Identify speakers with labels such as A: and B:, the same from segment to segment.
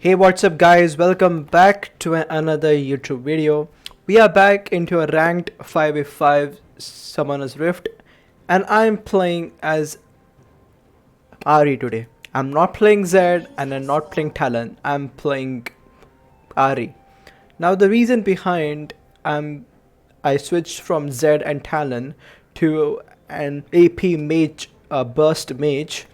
A: Hey, what's up, guys? Welcome back to another YouTube video. We are back into a ranked 5v5 Summoner's Rift, and I'm playing as Ahri today. I'm not playing Zed and I'm not playing Talon. I'm playing Ahri. Now, the reason behind I switched from Zed and Talon to an AP mage, burst mage,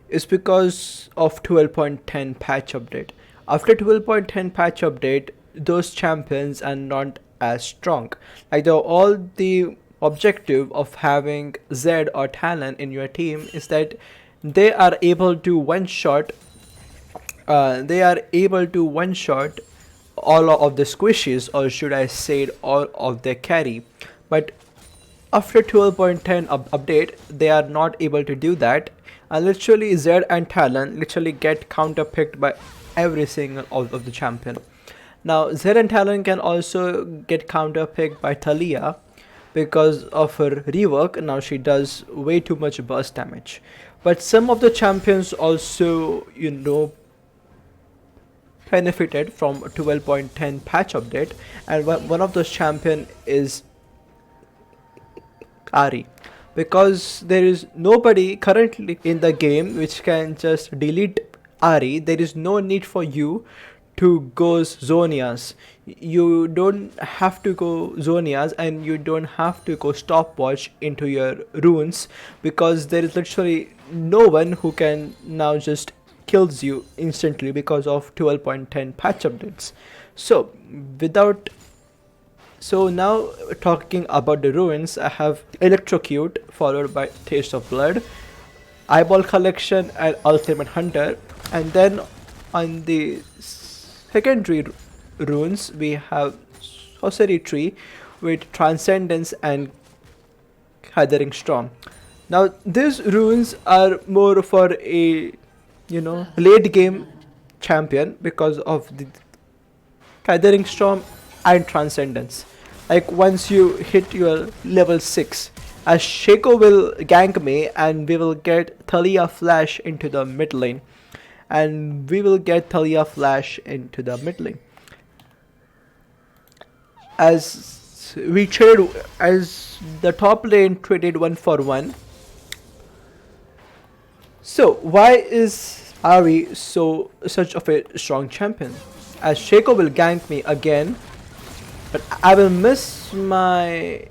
A: is because of 12.10 patch update. After 12.10 patch update, those champions are not as strong. Like all the objective of having Zed or Talon in your team is that they are able to one shot. They are able to one shot all of the squishes, or should I say, all of their carry. But after 12.10 update, they are not able to do that, and literally Zed and Talon literally get counterpicked by every single of the champion. Now Zed and Talon can also get counterpicked by Thalia because of her rework. Now she does way too much burst damage, but some of the champions also benefited from 12.10 patch update, and one of those champion is Ahri, because there is nobody currently in the game which can just delete Ahri. There is no need for you to go Zonias. You don't have to go Zonias, and you don't have to go stopwatch into your runes, because there is literally no one who can now just kills you instantly because of 12.10 patch updates. So without so now, talking about the ruins, I have Electrocute followed by Taste of Blood, Eyeball Collection and Ultimate Hunter, and then on the secondary runes we have Sorcery Tree with Transcendence and Gathering Storm. Now these runes are more for a late game champion because of the Gathering Storm and Transcendence. Like once you hit your level 6, as Shaco will gank me, and we will get Thalia Flash into the mid lane. And we will get Thalia Flash into the mid lane. As we traded, as the top lane traded 1-for-1. So why is Ahri such of a strong champion? As Shaco will gank me again, but I will miss my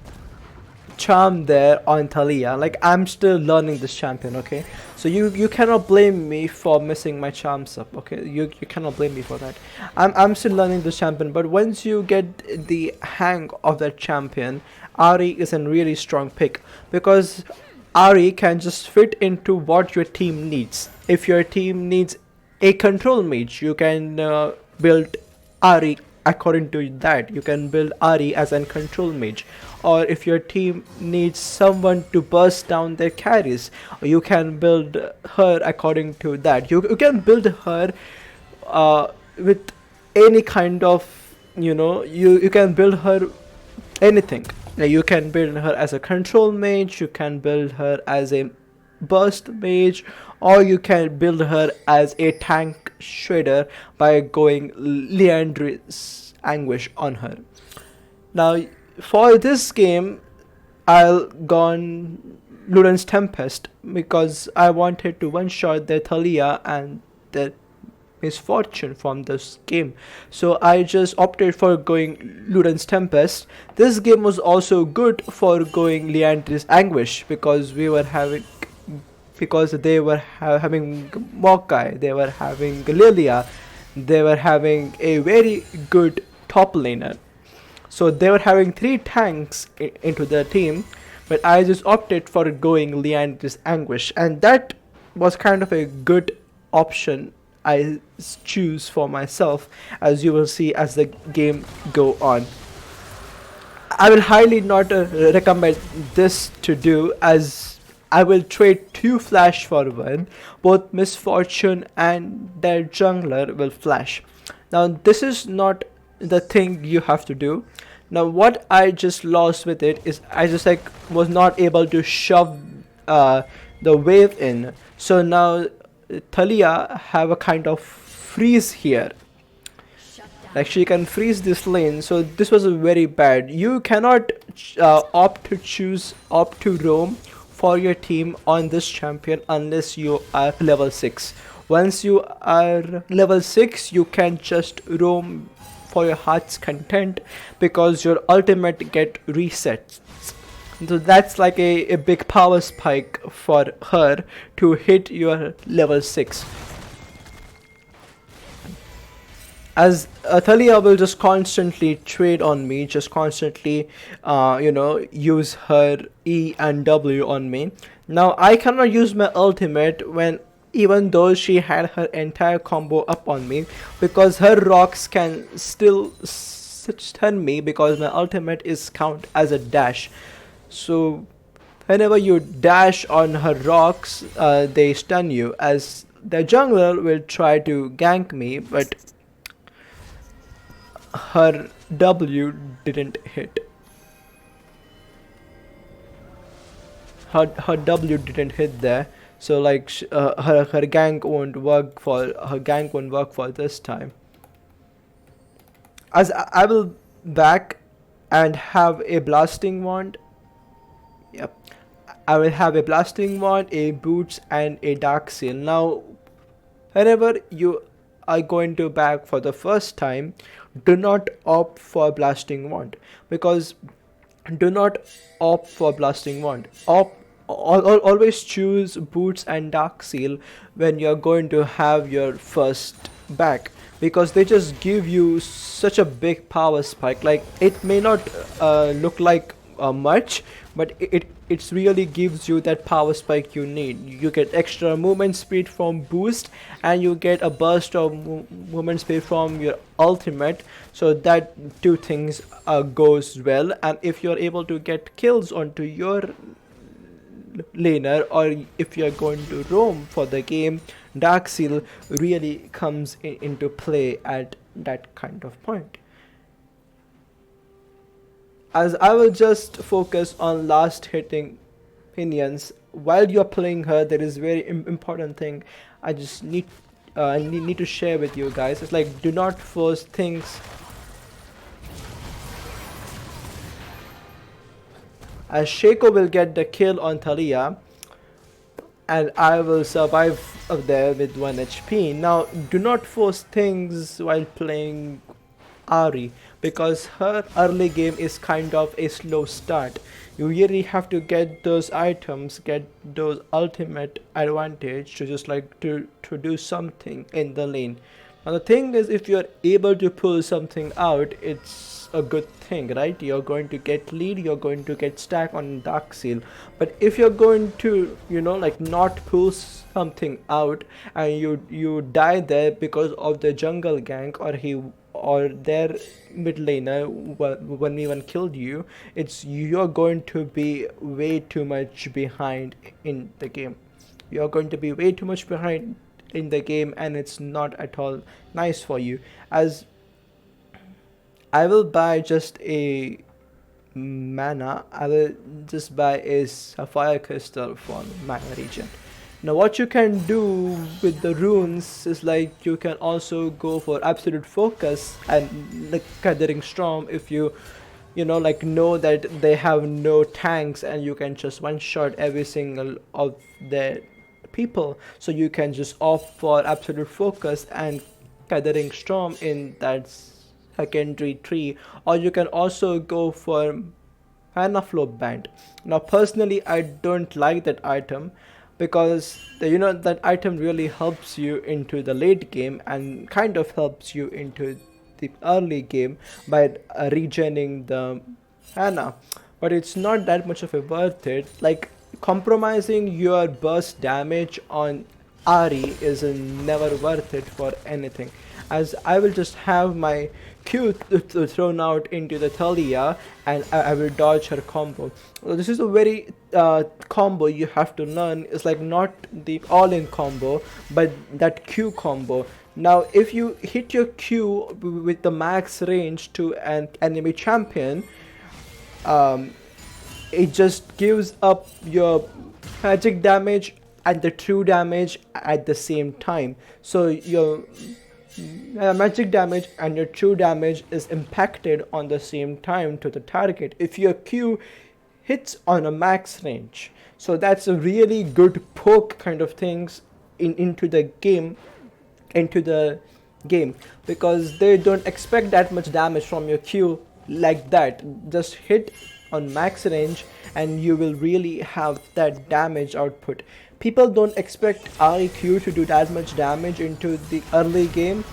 A: charm there on Thalia. Like, I'm still learning this champion, okay? So you cannot blame me for missing my charms up, okay? You cannot blame me for that. I'm still learning this champion, but once you get the hang of that champion, Ahri is a really strong pick, because Ahri can just fit into what your team needs. If your team needs a control mage, you can build Ahri according to that. You can build Ahri as a control mage. Or if your team needs someone to burst down their carries, you can build her according to that. You can build her with any kind of, you can build her anything. You can build her as a control mage, you can build her as a burst mage, or you can build her as a tank shredder by going Leandry's Anguish on her. Now for this game, I'll gone Luden's Tempest because I wanted to one shot their Thalia and their Misfortune from this game. So I just opted for going Luden's Tempest. This game was also good for going Leandry's Anguish because they were having Mokai, they were having Lilia, they were having a very good top laner. So they were having 3 tanks into their team, but I just opted for going Leandry's Anguish, and that was kind of a good option I choose for myself, as you will see as the game go on. I will highly not recommend this to do, as I will trade 2 flash for 1. Both Misfortune and their jungler will flash. Now this is not the thing you have to do. Now what I just lost with it is I just was not able to shove the wave in. So now Thalia have a kind of freeze here. Like she can freeze this lane, so this was very bad. You cannot opt to roam for your team on this champion unless you are level 6. Once you are level 6, you can just roam for your heart's content because your ultimate get reset. So that's like a big power spike for her to hit your level 6. As Thalia will just constantly trade on me, just constantly, use her E and W on me. Now I cannot use my ultimate when, even though she had her entire combo up on me, because her rocks can still stun me because my ultimate is count as a dash. So whenever you dash on her rocks, they stun you. As the jungler will try to gank me, but her W didn't hit. Her W didn't hit there, so like her gank won't work for this time. As I will back and have a blasting wand. Yep, I will have a blasting wand, a boots, and a dark seal. Now, whenever you are going to back for the first time, do not opt for blasting wand, because do not opt for blasting wand. Always choose boots and dark seal when you're going to have your first back, because they just give you such a big power spike. Like it may not look like much, but it really gives you that power spike you need. You get extra movement speed from boost, and you get a burst of movement speed from your ultimate, so that two things goes well. And if you're able to get kills onto your laner, or if you're going to roam for the game, dark seal really comes into play at that kind of point. As I will just focus on last hitting minions while you're playing her. There is very important thing I just need to share with you guys. It's like, do not force things. As Shaco will get the kill on Thalia, and I will survive up there with 1 HP. Now, do not force things while playing Ahri, because her early game is kind of a slow start. You really have to get those items, get those ultimate advantage to just like to do something in the lane. Now the thing is, if you're able to pull something out, it's a good thing, right? You're going to get lead, you're going to get stack on dark seal. But if you're going to, like not pull something out, and you die there because of the jungle gank, or their mid laner when even killed you, you're going to be way too much behind in the game. You're going to be way too much behind in the game, and it's not at all nice for you. As I will buy just a mana, I will just buy a sapphire crystal from mana region. Now what you can do with the runes is like you can also go for absolute focus and like gathering storm if you know that they have no tanks, and you can just one shot every single of their people. So you can just opt for absolute focus and gathering storm in that secondary tree, or you can also go for mana flow band. Now personally I don't like that item, because that item really helps you into the late game and kind of helps you into the early game by regening the mana, but it's not that much of a worth it. Like compromising your burst damage on Ahri is never worth it for anything. As I will just have my Q thrown out into the Thalia, and I will dodge her combo. This is a very combo you have to learn. It's like not the all-in combo, but that Q combo. Now if you hit your Q with the max range to an enemy champion, it just gives up your magic damage and the true damage at the same time. So your magic damage and your true damage is impacted on the same time to the target if your Q hits on a max range. So that's a really good poke kind of things into the game because they don't expect that much damage from your Q like that. Just hit on max range and you will really have that damage output. People don't expect Ahri Q to do that much damage into the early game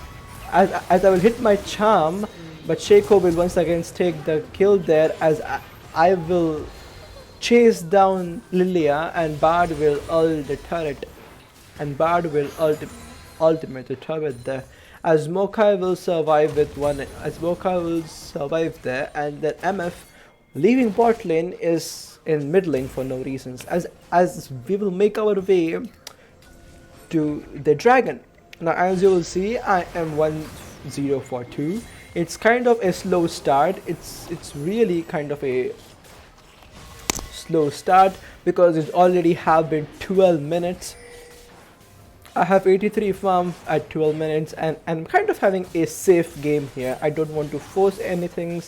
A: as I will hit my charm, but Shaco will once again take the kill there as I will chase down Lilia and Bard will ult the turret and Bard will ultimate the turret there as Mokai will survive with one as Mokai will survive there and then MF leaving bot lane is in mid lane for no reasons as we will make our way to the dragon. Now as you will see I am 1-0 for 2. It's kind of a slow start. It's really kind of a slow start because it already have been 12 minutes. I have 83 farm at 12 minutes and I'm kind of having a safe game here. I don't want to force anything.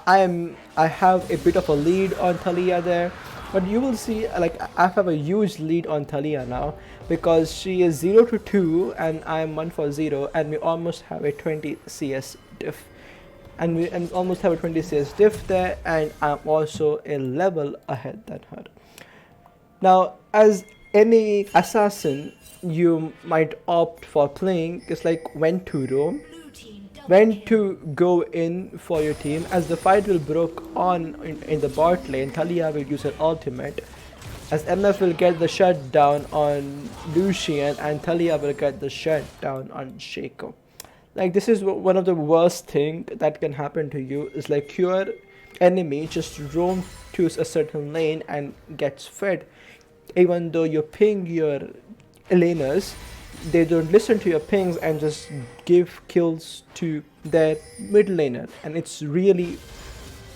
A: I have a bit of a lead on Thalia there, but you will see like I have a huge lead on Thalia now because she is 0-2 and I am 1-0 and we almost have a 20 CS diff. And we almost have a 20 CS diff there and I'm also a level ahead than her. Now as any assassin you might opt for playing is like when to roam, when to go in for your team as the fight will broke on in the bot lane. Thalia will use her ultimate as MF will get the shutdown on Lucian and Thalia will get the shutdown on Shaco. Like this is one of the worst thing that can happen to you is like your enemy just roam to a certain lane and gets fed even though you ping your laners. They don't listen to your pings and just give kills to their mid laner and it's really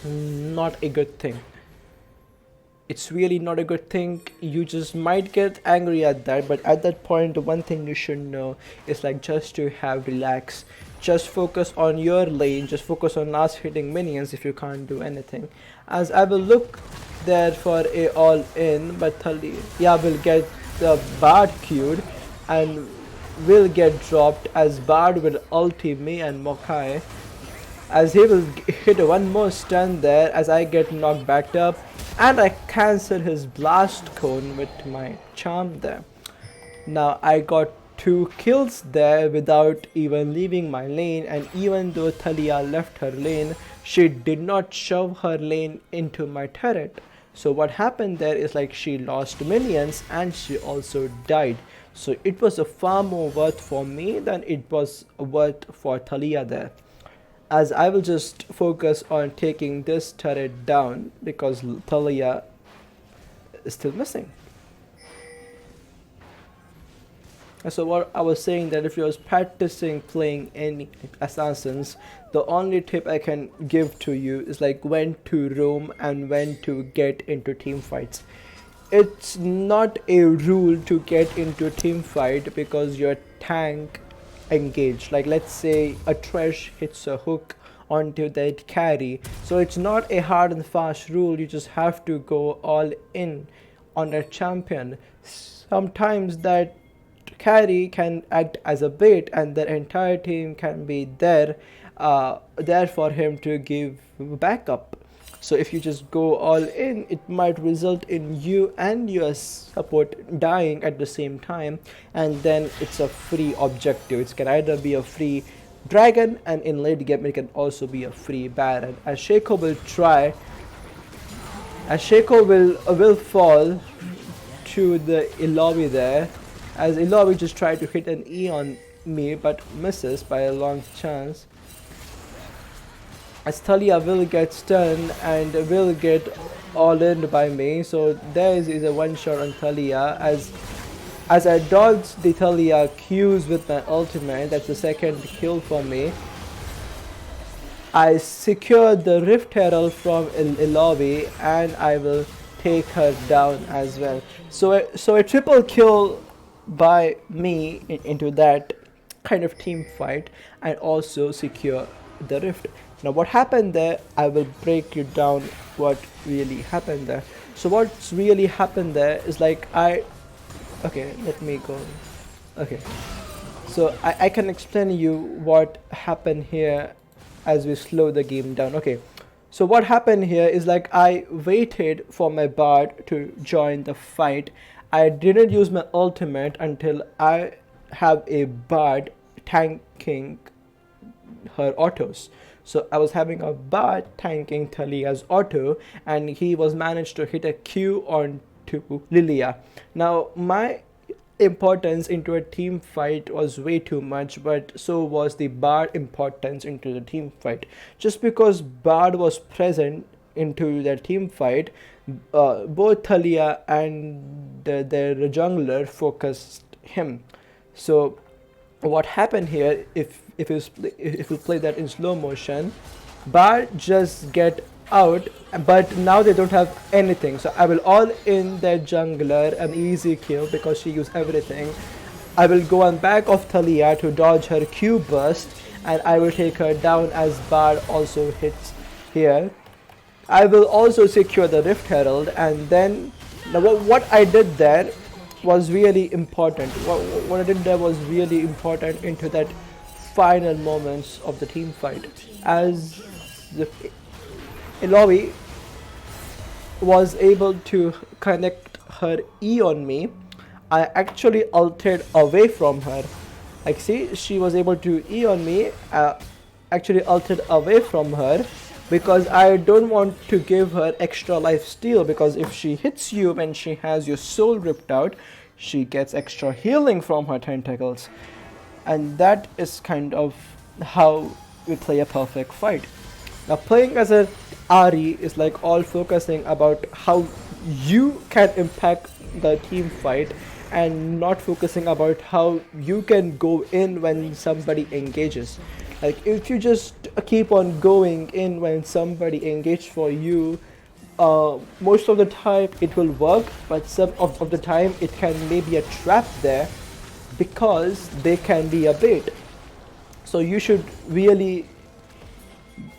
A: not a good thing. It's really not a good thing. You just might get angry at that, but at that point the one thing you should know is like just to have relax, just focus on your lane, just focus on last hitting minions if you can't do anything. As I will look there for a all in, but Thalia will get the Bard queued and will get dropped as Bard will ulti me and Mokai as he will hit one more stun there as I get knocked back up and I cancel his blast cone with my charm there. Now I got 2 kills there without even leaving my lane, and even though Thalia left her lane she did not shove her lane into my turret. So what happened there is like she lost minions and she also died. So it was a far more worth for me than it was worth for Thalia there. As I will just focus on taking this turret down because Thalia is still missing. So what I was saying that if you was practicing playing any assassins, the only tip I can give to you is like when to roam and when to get into team fights. It's not a rule to get into team fight because your tank engaged. Like let's say a Thresh hits a hook onto that carry. So it's not a hard and fast rule. You just have to go all in on a champion. Sometimes that carry can act as a bait and their entire team can be there for him to give backup. So if you just go all in, it might result in you and your support dying at the same time, and then it's a free objective. It can either be a free dragon, and in late game it can also be a free baron. As Shaco will try, as Shaco will fall to the Illaoi there, as Illaoi just tried to hit an E on me but misses by a long chance. As Thalia will get stunned and will get all in by me, so there is a one shot on Thalia. As I dodge the Thalia Qs with my ultimate, that's the second kill for me. I secure the Rift Herald from Illaoi and I will take her down as well. So a triple kill by me into that kind of team fight and also secure the rift. Now what happened there, I will break you down what really happened there. So what's really happened there is like okay, let me go. Okay, so I can explain you what happened here as we slow the game down. Okay, so what happened here is like I waited for my bard to join the fight. I didn't use my ultimate until I have a bard tanking her autos. So I was having a bard tanking Thalia's auto, and he was managed to hit a Q onto Lilia. Now my importance into a team fight was way too much, but so was the bard importance into the team fight. Just because bard was present into the team fight, both Thalia and their jungler focused him. So what happened here, if you play that in slow motion, bard just get out, but now they don't have anything. So I will all in their jungler, an easy kill because she used everything. I will go on back of Thalia to dodge her Q burst, and I will take her down as bard also hits here. I will also secure the Rift Herald, and then now what I did there was really important. What I did there was really important into that final moments of the team fight. As the Illaoi was able to connect her E on me, I actually altered away from her. Like see, she was able to E on me, actually altered away from her, because I don't want to give her extra life steal, because if she hits you when she has your soul ripped out, she gets extra healing from her tentacles. And that is kind of how we play a perfect fight. Now playing as an Ahri is like all focusing about how you can impact the team fight, and not focusing about how you can go in when somebody engages. Like if you just keep on going in when somebody engages for you, most of the time it will work, but some of the time it can maybe a trap there, because they can be a bait. So you should really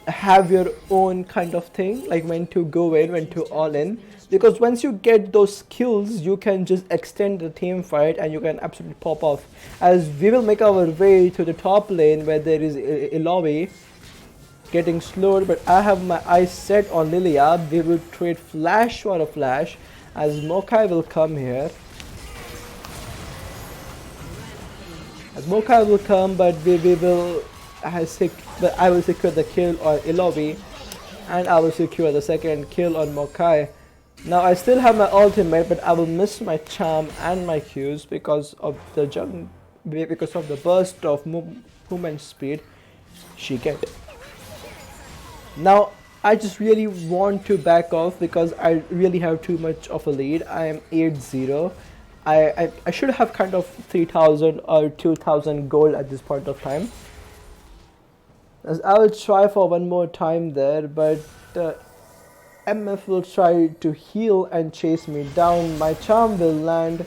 A: have your own kind of thing, like when to go in, when to all in, because once you get those skills, you can just extend the team fight and you can absolutely pop off. As we will make our way to the top lane where there is Illaoi getting slowed, but I have my eyes set on Lilia. We will trade flash for a flash as Mokai will come here. As Mokai will come, but I will secure the kill on Illaoi, and I will secure the second kill on Mokai. Now I still have my ultimate, but I will miss my charm and my Qs because of the burst of movement speed she get. Now I just really want to back off because I really have too much of a lead. I am 8-0. I should have kind of 3,000 or 2,000 gold at this point of time. As I will try for one more time there, but MF will try to heal and chase me down. My charm will land,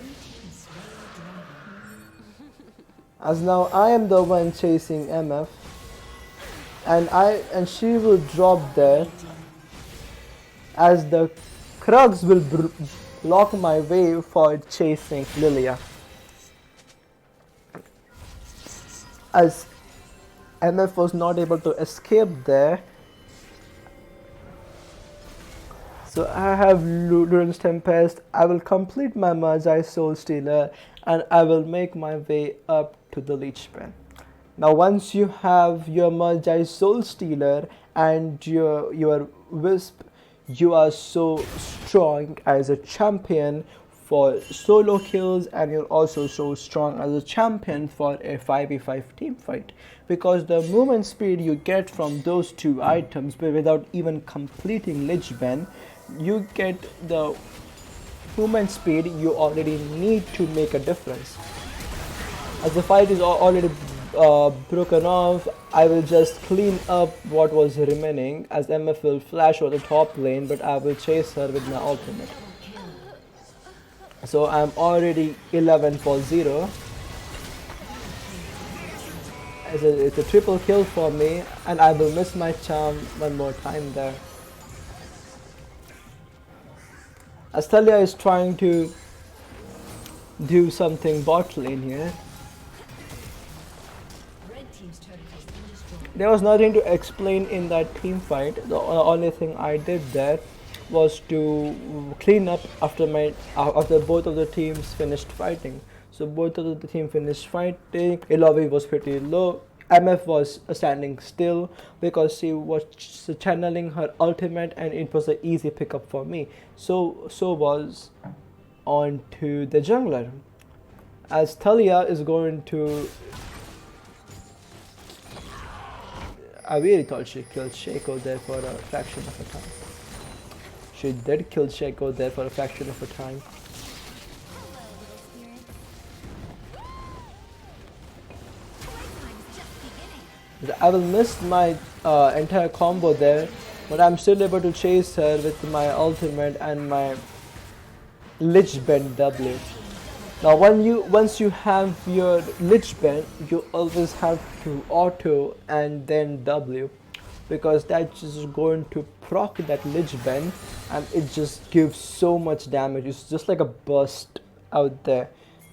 A: as now I am the one chasing MF, and she will drop there, as the Krugs will block my way for chasing Lilia. As MF was not able to escape there, so I have Luden's Tempest. I will complete my Magi Soul Stealer, and I will make my way up to the Leech Pen. Now once you have your Magi Soul Stealer and your Wisp, you are so strong as a champion for solo kills, and you're also so strong as a champion for a 5v5 team fight, because the movement speed you get from those two items, but without even completing Lich Ben, you get the movement speed you already need to make a difference. As the fight is already broken off, I will just clean up what was remaining, as MF will flash over the top lane, but I will chase her with my ultimate. So I'm already 11 for 0. It's a triple kill for me, and I will miss my charm one more time there. Astalia is trying to do something bot lane here. There was nothing to explain in that team fight. The only thing I did there was to clean up after both of the teams finished fighting. So both of the team finished fighting. Ilovi was pretty low. MF was standing still because she was channeling her ultimate, and it was an easy pickup for me. So was on to the jungler, as Thalia is going to. I really thought she killed Shaco there for a fraction of a time. She did kill Shaco there for a fraction of a time. I will miss my entire combo there, but I'm still able to chase her with my ultimate and my Lich Bend W. Now once you have your Lich Bend, you always have to auto and then W, because that's just going to proc that Lich Bend, and it just gives so much damage. It's just like a burst out there.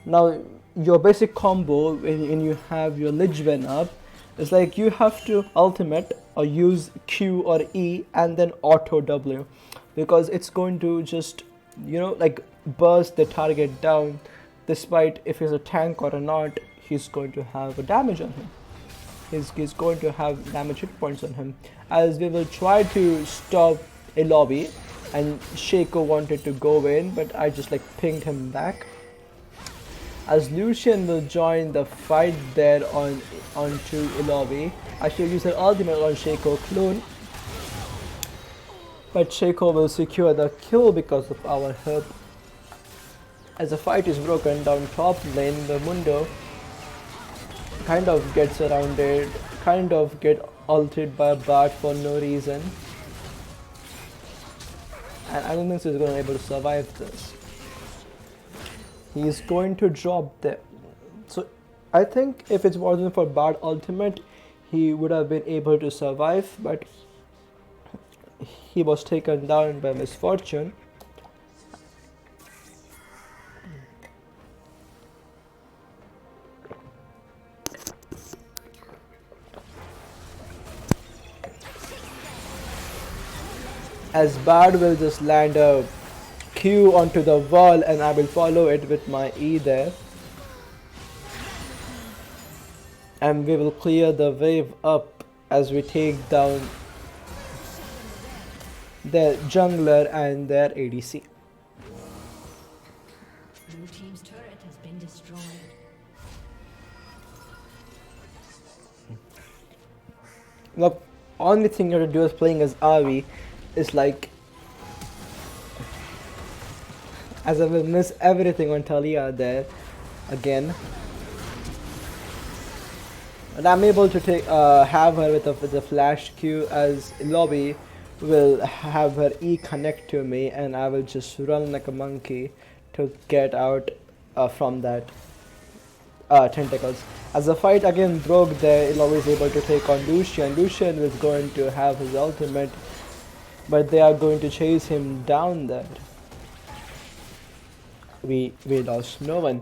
A: Now your basic combo when you have your Lich Bend up, it's like you have to ultimate or use Q or E and then auto W, because it's going to just, you know, like burst the target down. Despite if he's a tank or not, he's going to have a damage on him. He's going to have damage hit points on him. As we will try to stop a lobby, and Shaco wanted to go in, but I just like pinged him back. As Lucian will join the fight there onto Ilovi. I should use her ultimate on Shaco clone, but Shaco will secure the kill because of our help. As the fight is broken down top lane, the Mundo kind of gets surrounded, kind of get ulted by a Bard for no reason, and I don't think he's going to be able to survive this. He is going to drop there. So I think if it wasn't for Bard ultimate, he would have been able to survive, but he was taken down by misfortune. As Bard will just land a Q onto the wall, and I will follow it with my E there. And we will clear the wave up as we take down their jungler and their ADC.
B: Blue team's turret has been destroyed.
A: The only thing you have to do is playing as Ahri is like, as I will miss everything on Talia there again, and I'm able to take have her with a flash Q, as lobby will have her E connect to me, and I will just run like a monkey to get out from that tentacles. As the fight again broke there, Ilovi is able to take on Lucian. Lucian is going to have his ultimate, but they are going to chase him down there. We lost no one.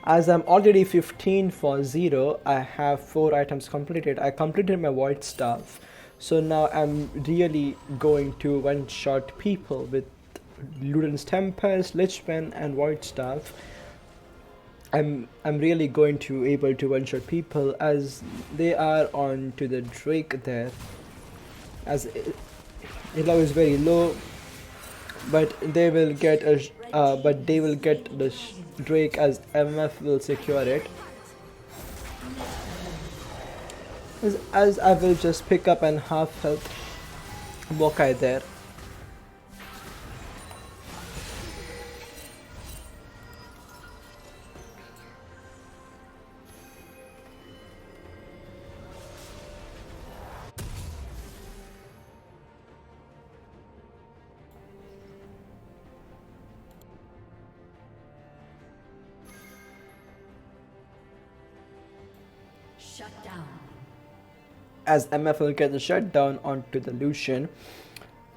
A: As I'm already 15 for 0, I have 4 items completed. I completed my Void Staff. So now I'm really going to one-shot people with Luden's Tempest, Lichman and Void Staff. I'm really going to able to one-shot people, as they are on to the Drake there. As Elo is very low, but they will get the Drake, as MF will secure it. As I will just pick up an half health Mokai there.
B: Shut down.
A: as MF will get the shutdown onto the Lucian.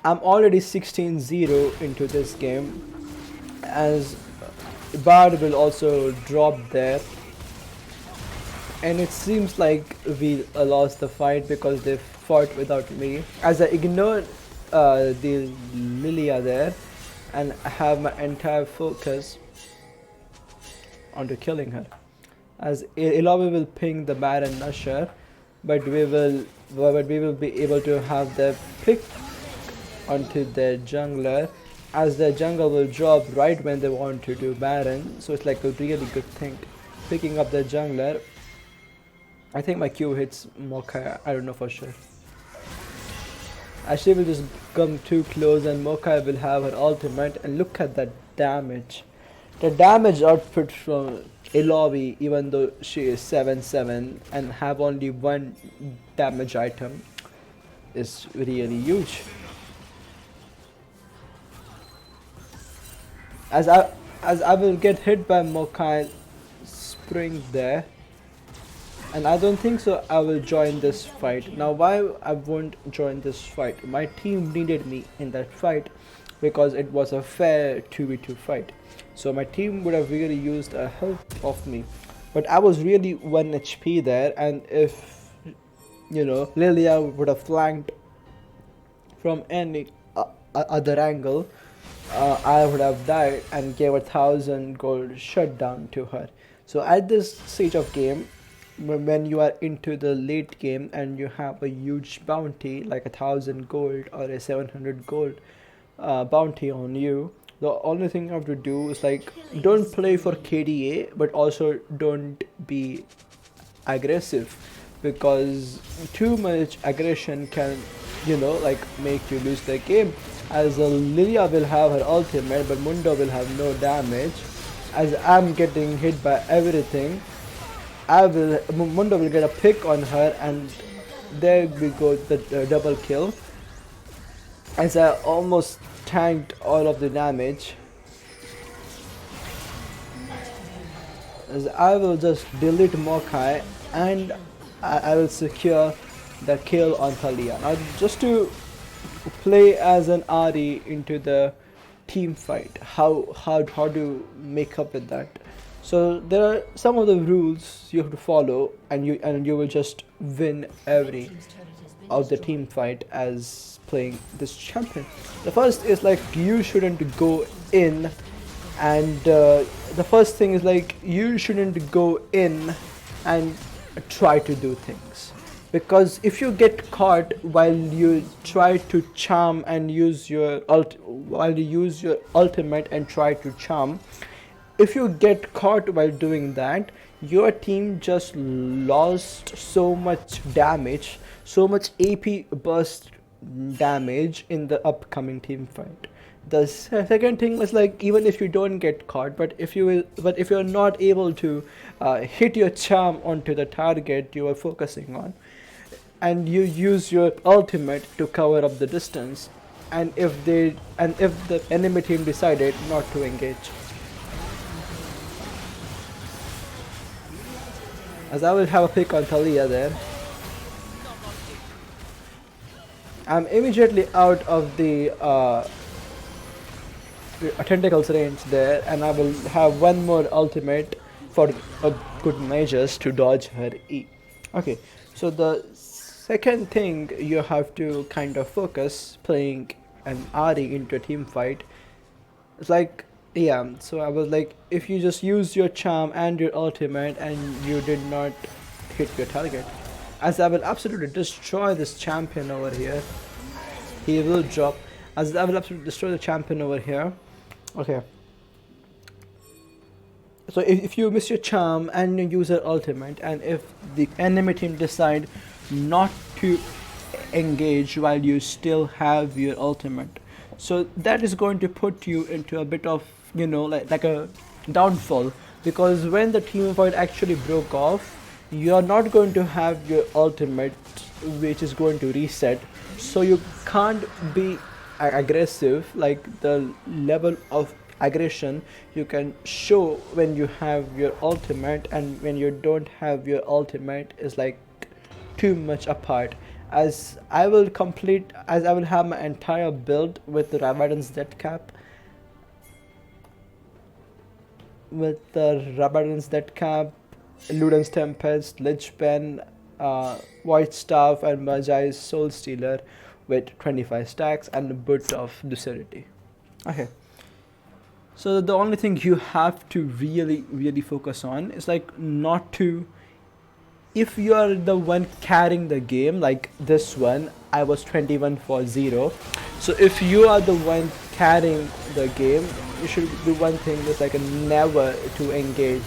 A: I'm already 16-0 into this game, as Bard will also drop there, and it seems like we lost the fight because they fought without me, as I ignored the Lilia there and have my entire focus onto killing her, as Ilawi will ping the Baron Nashar, but we will be able to have the pick onto their jungler, as their jungle will drop right when they want to do Baron, so it's like a really good thing picking up their jungler. I think my Q hits Mokai, I don't know for sure. Ashley will just come too close and Mokai will have her ultimate, and look at that damage. The damage output from Ilawi, even though she is 7-7 and have only one damage item, is really huge. As I will get hit by Mokai Spring there, and I don't think so I will join this fight. Now why I won't join this fight? My team needed me in that fight because it was a fair 2v2 fight. So my team would have really used a help of me. But I was really 1 HP there, and if Lilia would have flanked from any other angle, I would have died and gave 1,000 gold shutdown to her. So at this stage of game, when you are into the late game and you have a huge bounty like 1,000 gold or a 700 gold bounty on you, the only thing you have to do is like, don't play for KDA, but also don't be aggressive, because too much aggression can like make you lose the game, as Lilia will have her ultimate but Mundo will have no damage. As I'm getting hit by everything, Mundo will get a pick on her, and there we go, the double kill, as I almost tanked all of the damage. As I will just delete Mokai and I will secure the kill on Thalia. Now just to play as an Ahri into the team fight, how do make up with that? So there are some of the rules you have to follow, and you will just win every of the team fight as playing this champion. The first is like, you shouldn't go in, and the first thing is like, you shouldn't go in and try to do things, because if you get caught while you try to charm and use your ultimate and try to charm, if you get caught while doing that, your team just lost so much damage, so much AP burst damage in the upcoming team fight. The second thing was like, even if you don't get caught, but if you're not able to hit your charm onto the target you are focusing on, and you use your ultimate to cover up the distance, and if the enemy team decided not to engage, as I will have a pick on Thalia there, I'm immediately out of the tentacles range there, and I will have one more ultimate for good measures to dodge her E. Okay, so the second thing you have to kind of focus playing an Ahri into a team fight. It's like, yeah, so I was like, if you just use your charm and your ultimate and you did not hit your target, as I will absolutely destroy this champion over here. He will drop, as I will absolutely destroy the champion over here. Okay, so if you miss your charm and you use your ultimate, and if the enemy team decide not to engage while you still have your ultimate, so that is going to put you into a bit of like a downfall, because when the team fight actually broke off, you are not going to have your ultimate, which is going to reset, so you can't be aggressive. Like, the level of aggression you can show when you have your ultimate, and when you don't have your ultimate is like too much apart, as I will have my entire build with the Rabadon's death cap, Luden's Tempest, Lich Ben, White Staff, and Majai's Soul Stealer with 25 stacks and a bit of Lucidity. Okay. So the only thing you have to really focus on is like not to, if you are the one carrying the game, like this one, I was 21 for 0. So if you are the one carrying the game, you should do one thing is like never to engage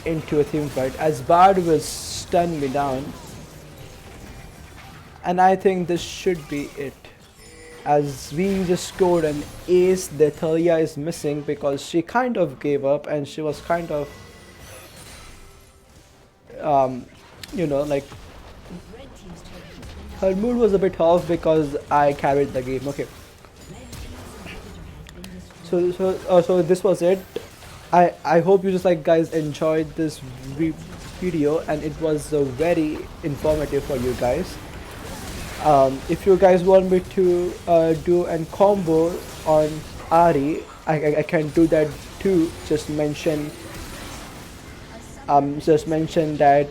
A: into a team fight, as Bard will stun me down. And I think this should be it. As we just scored an ace, the Thalia is missing because she kind of gave up and she was kind of like her mood was a bit off because I carried the game. Okay. So this was it. I hope you just like guys enjoyed this video and it was very informative for you guys. If you guys want me to do a combo on Ahri, I can do that too. Just mention that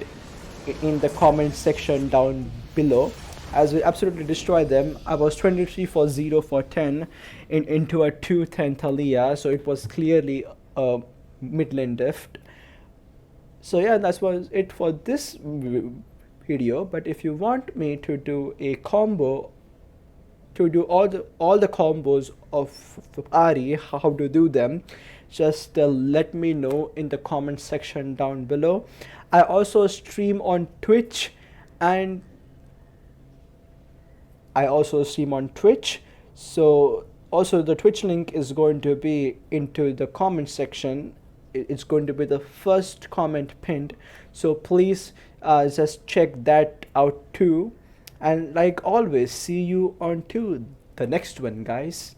A: in the comment section down below, as we absolutely destroy them. I was 23 for 0 for 10 into a 210 Thalia, so it was clearly a mid lane diff. So yeah, that was it for this video. But if you want me to do a combo, to do all the combos of Ahri, how to do them, just let me know in the comment section down below. I also stream on Twitch, so also the Twitch link is going to be into the comment section. It's going to be the first comment pinned, so please just check that out too. And like always, see you on to the next one, guys.